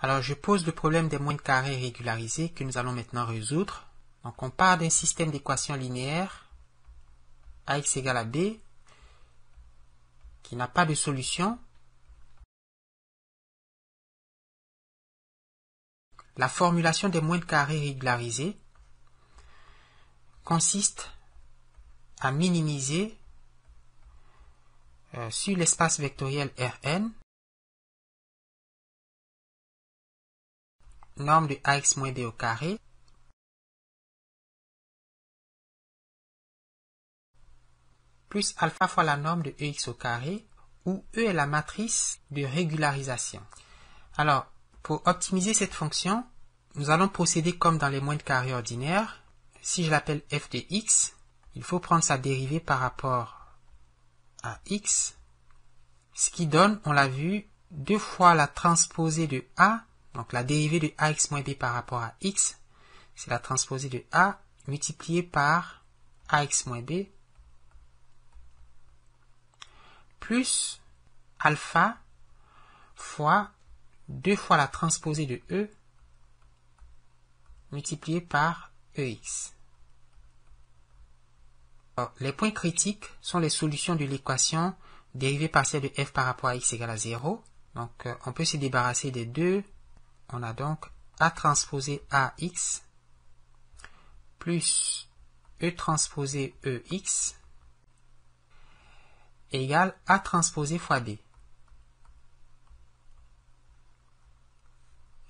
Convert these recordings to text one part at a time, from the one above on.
Alors, je pose le problème des moyennes carrées régularisées que nous allons maintenant résoudre. Donc, on part d'un système d'équations linéaires AX égale à B qui n'a pas de solution. La formulation des moyennes carrées régularisées consiste à minimiser sur l'espace vectoriel Rn norme de ax moins b au carré plus alpha fois la norme de ex au carré, où E est la matrice de régularisation. Alors, pour optimiser cette fonction, nous allons procéder comme dans les moyennes carrées ordinaires. Si je l'appelle f de x, il faut prendre sa dérivée par rapport à x, ce qui donne, on l'a vu, 2 fois la transposée de a, donc la dérivée de ax moins b par rapport à x, c'est la transposée de a multipliée par ax moins b, plus alpha fois 2 fois la transposée de e multiplié par ex. Alors, les points critiques sont les solutions de l'équation dérivée partielle de f par rapport à x égale à 0. Donc, on peut se débarrasser des deux. On a donc a transposé ax plus e transposé ex égale a transposé fois b.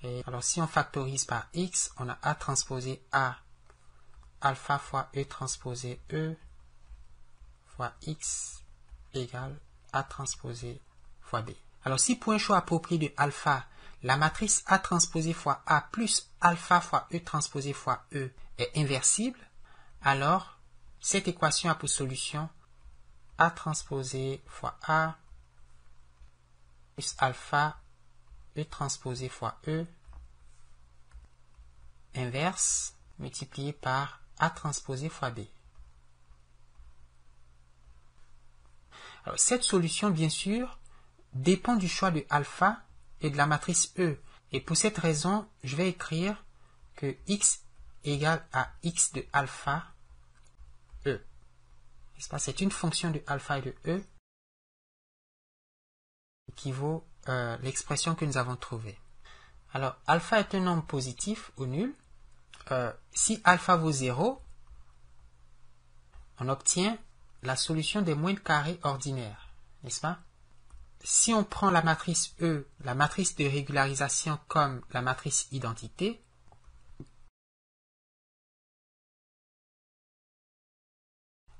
Et alors, si on factorise par x, on a a transposé a alpha fois e transposé e fois x égale a transposé fois b. Alors, si pour un choix approprié de alpha, la matrice a transposé fois a plus alpha fois e transposé fois e est inversible, alors cette équation a pour solution a transposé fois a plus alpha e transposé fois e inverse multiplié par a transposé fois b. Alors, cette solution, bien sûr, dépend du choix de alpha et de la matrice E. Et pour cette raison, je vais écrire que x égale à x de alpha E. C'est une fonction de alpha et de E qui vaut l'expression que nous avons trouvée. Alors, alpha est un nombre positif ou nul. Si alpha vaut 0, on obtient la solution des moyennes carrées ordinaires, n'est-ce pas? Si on prend la matrice E, la matrice de régularisation comme la matrice identité,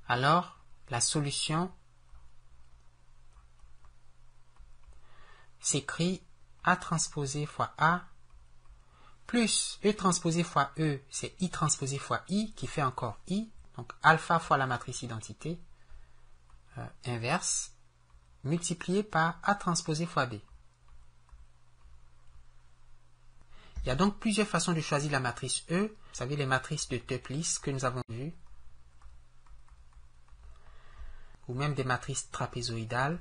alors la solution s'écrit A transposé fois A plus E transposé fois E, c'est I transposé fois I qui fait encore I, donc alpha fois la matrice identité inverse multiplié par A transposé fois B. Il y a donc plusieurs façons de choisir la matrice E. Vous savez, les matrices de Toeplitz que nous avons vues, ou même des matrices trapézoïdales.